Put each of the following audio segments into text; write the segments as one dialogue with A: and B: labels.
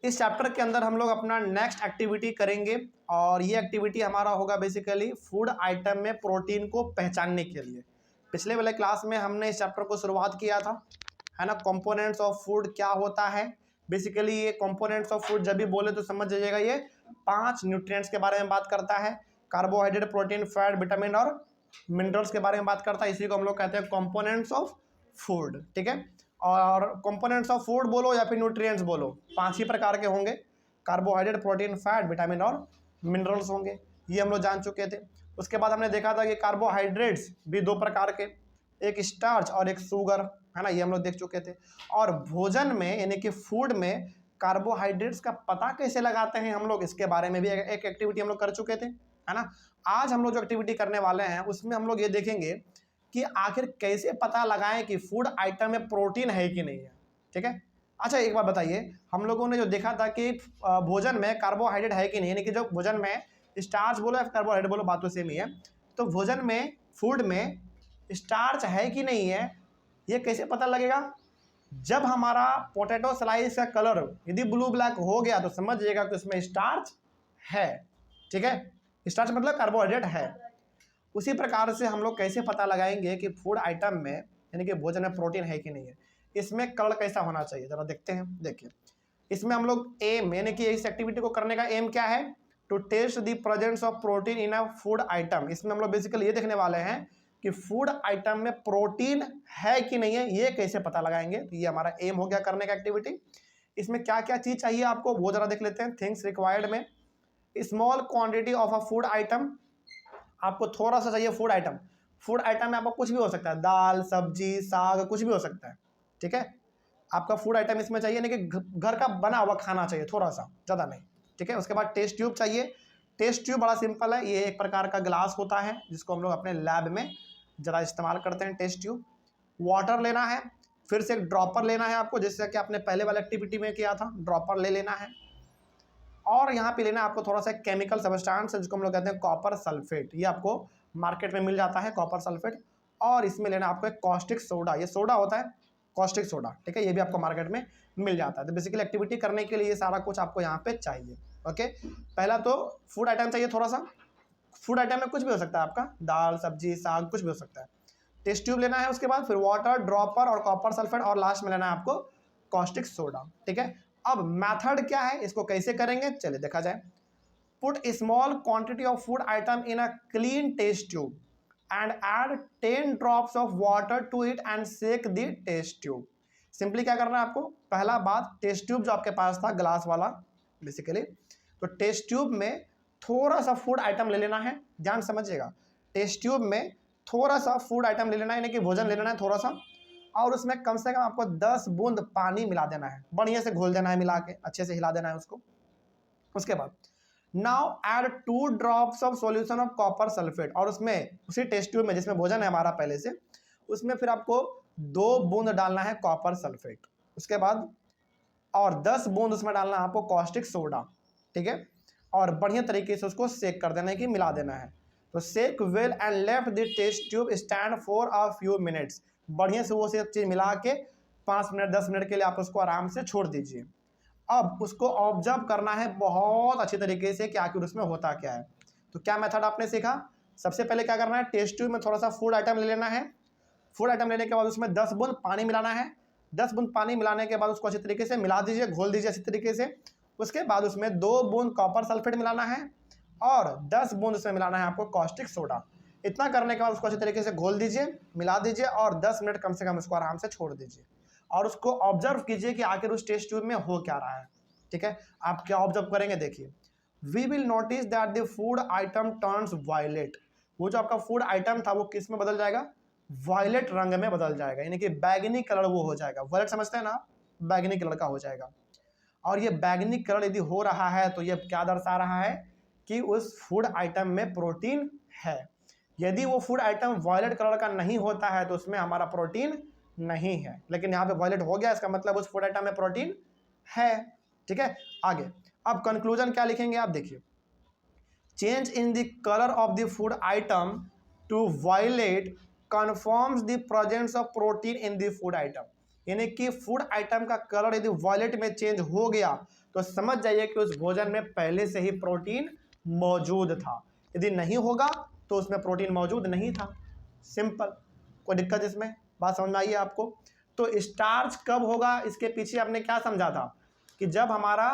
A: इस चैप्टर के अंदर हम लोग अपना नेक्स्ट एक्टिविटी करेंगे और ये एक्टिविटी हमारा होगा बेसिकली फूड आइटम में प्रोटीन को पहचानने के लिए। पिछले वाले क्लास में हमने इस चैप्टर को शुरुआत किया था, है ना। कंपोनेंट्स ऑफ फूड क्या होता है, बेसिकली ये कंपोनेंट्स ऑफ फूड जब भी बोले तो समझ जाइएगा, ये 5 न्यूट्रिएंट्स के बारे में बात करता है। कार्बोहाइड्रेट, प्रोटीन, फैट, विटामिन और मिनरल्स के बारे में बात करता है। इसी को हम लोग कहते हैं कंपोनेंट्स ऑफ फूड, ठीक है। और कंपोनेंट्स ऑफ फूड बोलो या फिर न्यूट्रिएंट्स बोलो, 5 ही प्रकार के होंगे। कार्बोहाइड्रेट, प्रोटीन, फैट, विटामिन और मिनरल्स होंगे, ये हम लोग जान चुके थे। उसके बाद हमने देखा था कि कार्बोहाइड्रेट्स भी 2 प्रकार के, एक स्टार्च और एक शुगर, है ना, ये हम लोग देख चुके थे। और भोजन में यानी कि फूड में कार्बोहाइड्रेट्स का पता कैसे लगाते हैं हम लोग, इसके बारे में भी एक एक्टिविटी हम लोग कर चुके थे, है ना। आज हम लोग जो एक्टिविटी करने वाले हैं उसमें हम लोग ये देखेंगे कि आखिर कैसे पता लगाएं कि फूड आइटम में प्रोटीन है कि नहीं है, ठीक है। अच्छा, एक बात बताइए, हम लोगों ने जो देखा था कि भोजन में कार्बोहाइड्रेट है कि नहीं, यानी कि जो भोजन में स्टार्च बोलो या कार्बोहाइड्रेट बोलो, बात तो सेम ही है। तो भोजन में, फूड में स्टार्च है कि नहीं है, ये कैसे पता लगेगा? जब हमारा पोटैटो स्लाइस का कलर यदि ब्लू ब्लैक हो गया तो समझ जाइएगा कि उसमें स्टार्च है, ठीक है। स्टार्च मतलब कार्बोहाइड्रेट है। उसी प्रकार से हम लोग कैसे पता लगाएंगे कि फूड आइटम में यानी कि भोजन में प्रोटीन है कि नहीं है, इसमें कलर कैसा होना चाहिए, जरा देखते हैं। देखिए, इसमें हम लोग एम यानी कि इस एक्टिविटी को करने का एम क्या है, to test the presence of protein in a food item. इसमें हम लोग बेसिकली ये देखने वाले हैं कि फूड आइटम में प्रोटीन है कि नहीं है, ये कैसे पता लगाएंगे। तो ये हमारा एम हो गया करने का एक्टिविटी। इसमें क्या क्या चीज़ चाहिए आपको वो जरा देख लेते हैं। थिंग्स रिक्वायर्ड में small quantity of a food item, आपको थोड़ा सा चाहिए फूड आइटम। फूड आइटम में आपको कुछ भी हो सकता है, दाल, सब्जी, साग, कुछ भी हो सकता है, ठीक है। आपका फूड आइटम इसमें चाहिए, यानी कि घर का बना हुआ खाना चाहिए, थोड़ा सा, ज़्यादा नहीं, ठीक है। उसके बाद टेस्ट ट्यूब चाहिए। टेस्ट ट्यूब बड़ा सिंपल है, ये एक प्रकार का ग्लास होता है जिसको हम लोग अपने लैब में ज़रा इस्तेमाल करते हैं, टेस्ट ट्यूब। वाटर लेना है, फिर से एक ड्रॉपर लेना है आपको, जैसे कि आपने पहले वाले एक्टिविटी में किया था, ड्रॉपर ले लेना है। और यहाँ पे लेना है आपको थोड़ा सा केमिकल सब्सटेंस जिसको हम लोग कहते हैं कॉपर सल्फेट, ये आपको मार्केट में मिल जाता है कॉपर सल्फेट। और इसमें लेना आपको एक कॉस्टिक सोडा, ये सोडा होता है कॉस्टिक सोडा, ठीक है, ये भी आपको मार्केट में मिल जाता है। तो बेसिकली एक्टिविटी करने के लिए ये सारा कुछ आपको यहाँ पे चाहिए, ओके। पहला तो फूड आइटम चाहिए थोड़ा सा। फूड आइटम में कुछ भी हो सकता है आपका, दाल, सब्जी, साग, कुछ भी हो सकता है। टेस्ट ट्यूब लेना है, उसके बाद फिर वाटर, ड्रॉपर और कॉपर सल्फेट, और लास्ट में लेना है आपको कॉस्टिक सोडा, ठीक है। अब मेथड क्या है, इसको कैसे करेंगे, चलिए देखा जाए। Put small quantity of food item in a clean test tube and add 10 drops of water to it and shake the test tube. Simply क्या करना है आपको, पहला बात, टेस्ट ट्यूब जो आपके पास था ग्लास वाला बेसिकली, तो टेस्ट ट्यूब में थोड़ा सा फूड आइटम ले लेना है, ध्यान समझिएगा। टेस्ट ट्यूब में थोड़ा सा फूड आइटम ले लेना है, यानी कि भोजन ले लेना है थोड़ा सा, और उसमें कम से कम आपको 10 बूंद पानी मिला देना है, बढ़िया से घोल देना है, मिला के अच्छे से हिला देना है उसको। उसके बाद now add 2 drops of solution of copper sulphate, और उसमें उसी टेस्ट ट्यूब में जिसमें भोजन है हमारा पहले से, उसमें फिर आपको 2 बूंद डालना है कॉपर सल्फेट। उसके बाद और 10 बूंद उसमें डालना है आपको कॉस्टिक सोडा, ठीक है। और बढ़िया तरीके से उसको सेक कर देना है कि मिला देना है। तो shake well and left the test tube stand for a few minutes, बढ़िया से वो सब चीज़ मिला के 5 मिनट 10 मिनट के लिए आप उसको आराम से छोड़ दीजिए। अब उसको ऑब्जर्व करना है बहुत अच्छी तरीके से कि आखिर उसमें होता क्या है। तो क्या मेथड आपने सीखा, सबसे पहले क्या करना है, टेस्ट ट्यूब में थोड़ा सा फूड आइटम ले लेना है। फूड आइटम लेने के बाद उसमें 10 बूंद पानी मिलाना है। 10 बूंद पानी मिलाने के बाद उसको अच्छी तरीके से मिला दीजिए, घोल दीजिए अच्छी तरीके से। उसके बाद उसमें 2 बूंद कॉपर सल्फेट मिलाना है और 10 बूंद उसमें मिलाना है आपको कॉस्टिक सोडा। इतना करने के बाद उसको अच्छी तरीके से घोल दीजिए, मिला दीजिए और 10 मिनट कम से कम उसको आराम से छोड़ दीजिए। और उसको ऑब्जर्व कीजिए कि आखिर उस टेस्ट ट्यूब में हो क्या रहा है, ठीक है। आप क्या ऑब्जर्व करेंगे, देखिए, we will notice that the food item turns violet. वो जो आपका फूड आइटम था वो किस में बदल जाएगा, वायलेट रंग में बदल जाएगा, यानी कि बैगनी कलर वो हो जाएगा। वायलेट समझते हैं ना, बैगनी कलर का हो जाएगा। और ये बैगनी कलर यदि हो रहा है तो ये क्या दर्शा रहा है कि उस फूड आइटम में प्रोटीन है। यदि वो फूड आइटम वायलेट कलर का नहीं होता है तो उसमें हमारा प्रोटीन नहीं है, लेकिन यहाँ पे वायलेट हो गया, इसका मतलब उस फूड आइटम में प्रोटीन है, ठीक है। आगे अब कंक्लूजन क्या लिखेंगे आप देखिए, change in the colour of the food item to violet confirms the presence of protein in the food item. यानी कि फूड आइटम का कलर यदि वॉयलेट में चेंज हो गया तो समझ जाइए कि उस भोजन में पहले से ही प्रोटीन मौजूद था। यदि नहीं होगा तो उसमें प्रोटीन मौजूद नहीं था। सिंपल, कोई दिक्कत इसमें? बात समझ में आई है आपको? तो स्टार्च कब होगा, इसके पीछे आपने क्या समझा था कि जब हमारा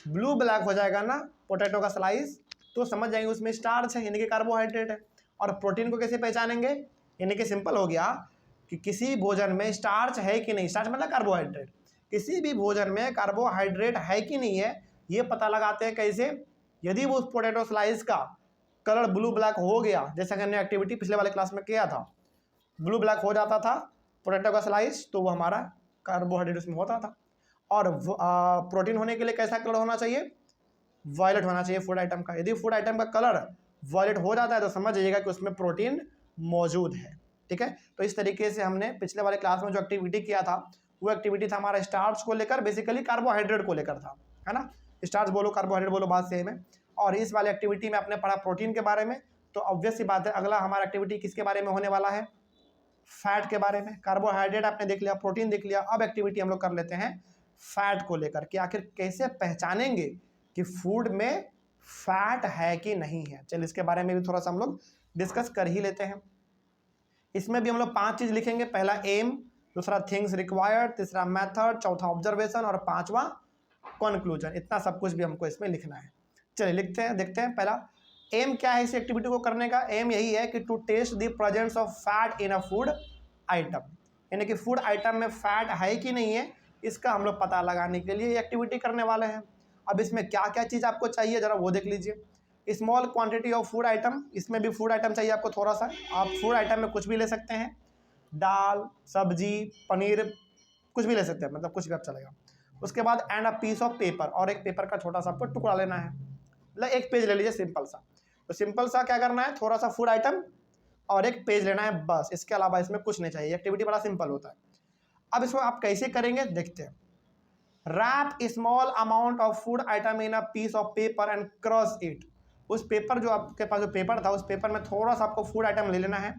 A: ब्लू ब्लैक हो जाएगा ना पोटैटो का स्लाइस, तो समझ जाएंगे उसमें स्टार्च है, यानी कि कार्बोहाइड्रेट है। और प्रोटीन को कैसे पहचानेंगे? यानी कि सिंपल हो गया कि किसी भोजन में स्टार्च है कि नहीं, स्टार्च मतलब कार्बोहाइड्रेट, किसी भी भोजन में कार्बोहाइड्रेट है कि नहीं है ये पता लगाते हैं कैसे? यदि वो पोटैटो स्लाइस का कलर ब्लू ब्लैक हो गया, जैसा कि हमने एक्टिविटी पिछले वाले क्लास में किया था, ब्लू ब्लैक हो जाता था पोटैटो का स्लाइस, तो वो हमारा कार्बोहाइड्रेट उसमें होता था। और प्रोटीन होने के लिए कैसा कलर होना चाहिए? वॉयलेट होना चाहिए फूड आइटम का। यदि फूड आइटम का कलर वॉयलेट हो जाता है तो समझ जाइएगा कि उसमें प्रोटीन मौजूद है। ठीक है, तो इस तरीके से हमने पिछले वाले क्लास में जो एक्टिविटी किया था वो एक्टिविटी था हमारा स्टार्च को लेकर, बेसिकली कार्बोहाइड्रेट को लेकर था, है ना। स्टार्च बोलो कार्बोहाइड्रेट बोलो बात सेम है। और इस वाले एक्टिविटी में आपने पढ़ा प्रोटीन के बारे में, तो ऑब्वियस सी बात है अगला हमारा एक्टिविटी किसके बारे में होने वाला है? फैट के बारे में। कार्बोहाइड्रेट आपने देख लिया, प्रोटीन देख लिया, अब एक्टिविटी हम लोग कर लेते हैं फैट को लेकर कि आखिर कैसे पहचानेंगे कि फूड में फैट है कि नहीं है। चलिए इसके बारे में भी थोड़ा सा हम लोग डिस्कस कर ही लेते हैं। इसमें भी हम लोग 5 चीज लिखेंगे। पहला एम, दूसरा थिंग्स रिक्वायर्ड, तीसरा मेथड, चौथा ऑब्जर्वेशन और पांचवा कंक्लूजन। इतना सब कुछ भी हमको इसमें लिखना है। चलिए लिखते हैं, देखते हैं। पहला एम क्या है इस एक्टिविटी को करने का? एम यही है कि to test the presence of fat in a food item, यानी कि फूड आइटम में फैट है कि नहीं है इसका हम लोग पता लगाने के लिए ये एक्टिविटी करने वाले हैं। अब इसमें क्या क्या चीज़ आपको चाहिए जरा वो देख लीजिए। Small quantity of food item, इसमें भी फूड आइटम चाहिए आपको थोड़ा सा। आप फूड आइटम में कुछ भी ले सकते हैं, दाल, सब्जी, पनीर, कुछ भी ले सकते हैं, मतलब कुछ भी आप चलेगा। उसके बाद and a piece of paper, और एक पेपर का छोटा सा आपको टुकड़ा लेना है, मतलब एक पेज ले लीजिए सिंपल सा। तो सिंपल सा क्या करना है, थोड़ा सा फूड आइटम और एक पेज लेना है बस, इसके अलावा इसमें कुछ नहीं चाहिए। एक्टिविटी बड़ा सिंपल होता है। अब इसको आप कैसे करेंगे देखते हैं। Wrap small amount of food item in a piece of paper and crush it. उस पेपर जो आपके पास जो पेपर था उस पेपर में थोड़ा सा आपको फूड आइटम ले लेना है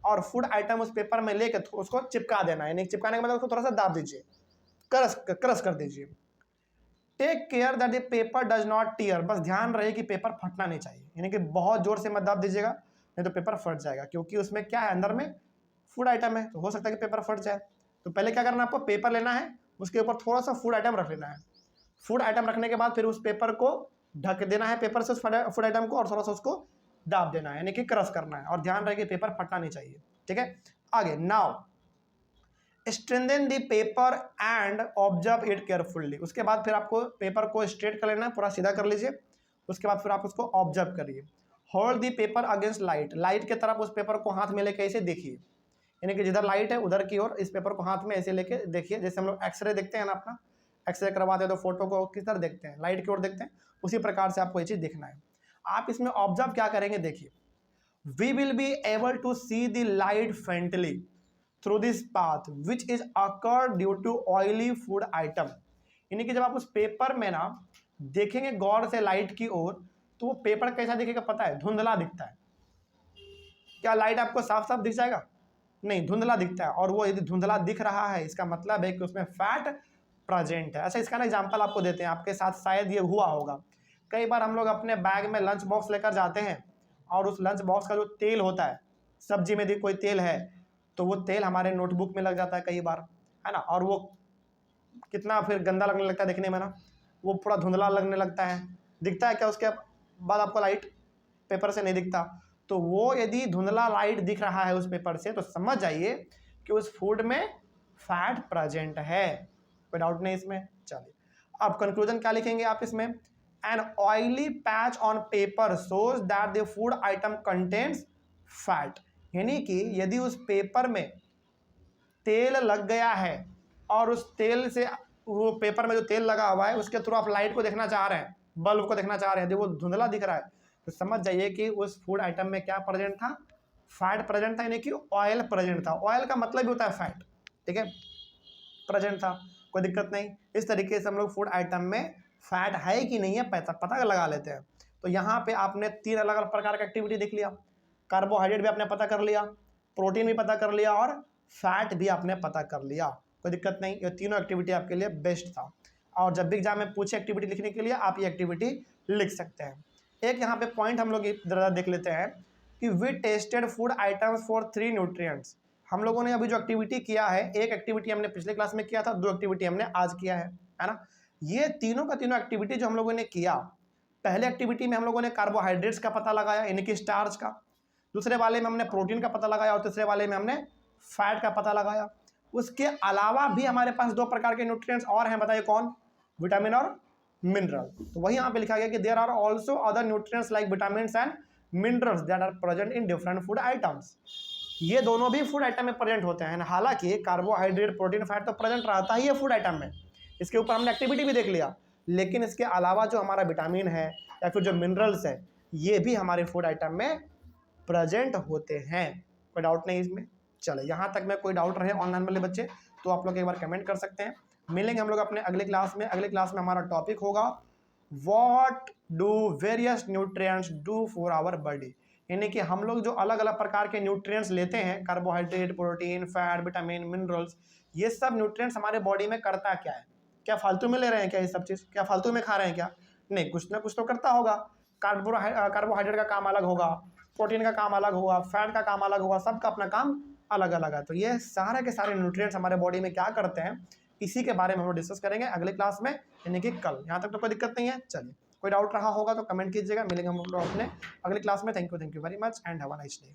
A: और फूड आइटम उस पेपर में लेकर उसको चिपका देना है। यानी चिपकाने के बाद उसको थोड़ा सा दाब दीजिए, क्रश कर दीजिए। Take care that the paper does not tear, बस ध्यान रहे कि पेपर फटना नहीं चाहिए, यानी कि बहुत जोर से मत दाब दीजिएगा नहीं तो पेपर फट जाएगा, क्योंकि उसमें क्या है अंदर में फूड आइटम है, तो हो सकता है कि पेपर फट जाए। तो पहले क्या करना है, आपको पेपर लेना है, उसके ऊपर थोड़ा सा फूड आइटम रख लेना है। फूड आइटम रखने के बाद फिर उस पेपर को ढक देना है, पेपर से उस फूड आइटम को, और थोड़ा सा उसको दाब देना है, यानी कि क्रश करना है। और ध्यान रहे कि पेपर फटना नहीं चाहिए। ठीक है, आगे now strengthen the paper and observe it carefully. उसके बाद फिर आपको पेपर को स्ट्रेट कर लेना है, पूरा सीधा कर लीजिए। उसके बाद फिर आप उसको ऑब्जर्व करिए। Hold the paper against light, light के तरफ उस पेपर को हाथ में लेके ऐसे देखिए, यानी कि जिधर लाइट है उधर की ओर इस पेपर को हाथ में ऐसे लेके देखिए। जैसे हम लोग एक्सरे देखते हैं ना, अपना एक्सरे करवाते हैं तो फोटो को किस तरह देखते हैं, लाइट की ओर देखते हैं, उसी प्रकार से आपको ये चीज देखना है। आप इसमें ऑब्जर्व क्या करेंगे देखिए। We will be able to see the light faintly through this path which is occur due to oily food item, यानी कि जब आप उस पेपर में ना देखेंगे गौर से लाइट की ओर, तो वो पेपर कैसा दिखेगा पता है? धुंधला दिखता है। क्या लाइट आपको साफ साफ दिख जाएगा? नहीं, धुंधला दिखता है। और वो यदि धुंधला दिख रहा है इसका मतलब है कि उसमें फैट प्रेजेंट है। अच्छा, इसका ना एग्जांपल आपको देते हैं, आपके साथ शायद ये हुआ होगा। कई बार हम लोग अपने बैग में लंच बॉक्स लेकर जाते हैं और उस लंच बॉक्स का जो तेल होता है, सब्जी में यदि कोई तेल है तो वो तेल हमारे नोटबुक में लग जाता है कई बार, है ना। और वो कितना फिर गंदा लगने लगता है देखने में ना, वो पूरा धुंधला लगने लगता है। दिखता है क्या उसके बाद आपको लाइट? पेपर से नहीं दिखता। तो वो यदि धुंधला लाइट दिख रहा है उस पेपर से तो समझ जाइए कि उस फूड में फैट प्रेजेंट है। कोई डाउट नहीं इसमें। चलिए अब कंक्लूजन क्या लिखेंगे आप इसमें? An oily patch on paper shows that the food item contains fat, यानी कि यदि उस पेपर में तेल लग गया है और उस तेल से वो पेपर में जो तेल लगा हुआ है उसके थ्रू आप लाइट को देखना चाह रहे हैं, बल्ब को देखना चाह रहे हैं, यदि वो धुंधला दिख रहा है तो समझ जाइए कि उस फूड आइटम में क्या प्रेजेंट था? फैट प्रेजेंट था, यानी कि ऑयल प्रेजेंट था। ऑयल का मतलब भी होता है फैट। ठीक है, प्रेजेंट था, कोई दिक्कत नहीं। इस तरीके से हम लोग फूड आइटम में फैट है कि नहीं है पता लगा लेते हैं। तो यहाँ पे आपने 3 अलग अलग प्रकार का एक्टिविटी देख लिया। कार्बोहाइड्रेट भी आपने पता कर लिया, प्रोटीन भी पता कर लिया और फैट भी आपने पता कर लिया। कोई दिक्कत नहीं, ये तीनों एक्टिविटी आपके लिए बेस्ट था। और जब भी एग्जाम में पूछे एक्टिविटी लिखने के लिए आप ये एक्टिविटी लिख सकते हैं। एक यहाँ पे पॉइंट हम लोग ज़रा देख लेते हैं कि we tested food items for 3 nutrients. हम लोगों ने अभी जो एक्टिविटी किया है, एक एक्टिविटी हमने पिछले क्लास में किया था, 2 एक्टिविटी हमने आज किया है ना। ये तीनों का तीनों एक्टिविटी जो हम लोगों ने किया, पहले एक्टिविटी में हम लोगों ने कार्बोहाइड्रेट्स का पता लगाया यानी कि स्टार्च का, दूसरे वाले में हमने प्रोटीन का पता लगाया और तीसरे वाले में हमने फैट का पता लगाया। उसके अलावा भी हमारे पास 2 प्रकार के न्यूट्रिएंट्स और हैं, बताइए कौन? विटामिन और मिनरल। तो वही यहाँ पे लिखा गया कि there are also other nutrients like vitamins and minerals that are present in different food items. ये दोनों भी फूड आइटम में प्रेजेंट होते हैं। हालांकि कार्बोहाइड्रेट, प्रोटीन, फैट तो प्रेजेंट रहता ही है फूड आइटम में, इसके ऊपर हमने एक्टिविटी भी देख लिया, लेकिन इसके अलावा जो हमारा विटामिन है या फिर जो मिनरल्स है, ये भी हमारे फूड आइटम में प्रेजेंट होते हैं। कोई डाउट नहीं इसमें? चलो, यहाँ तक में कोई डाउट रहे ऑनलाइन वाले बच्चे तो आप लोग एक बार कमेंट कर सकते हैं। मिलेंगे हम लोग अपने अगले क्लास में। अगले क्लास में हमारा टॉपिक होगा what do various nutrients do for our body, यानी कि हम लोग जो अलग अलग प्रकार के न्यूट्रिएंट्स लेते हैं, carbohydrate, protein, fat, vitamin, minerals, ये सब न्यूट्रिएंट्स हमारे बॉडी में करता क्या है? क्या फालतू में ले रहे हैं क्या ये सब चीज़? क्या फालतू में खा रहे हैं क्या? नहीं, कुछ ना कुछ तो करता होगा। कार्बोहाइड्रेट का काम अलग होगा, प्रोटीन का काम अलग होगा, फैट का काम अलग होगा, सबका अपना काम अलग अलग है। तो ये सारे के सारे न्यूट्रिएंट्स हमारे बॉडी में क्या करते हैं, इसी के बारे में हम लोग डिस्कस करेंगे अगले क्लास में, यानी कि कल। यहाँ तक तो कोई दिक्कत नहीं है? चलिए, कोई डाउट रहा होगा तो कमेंट कीजिएगा। मिलेंगे हम लोग अपने अगले क्लास में। Thank you very much and have a nice day.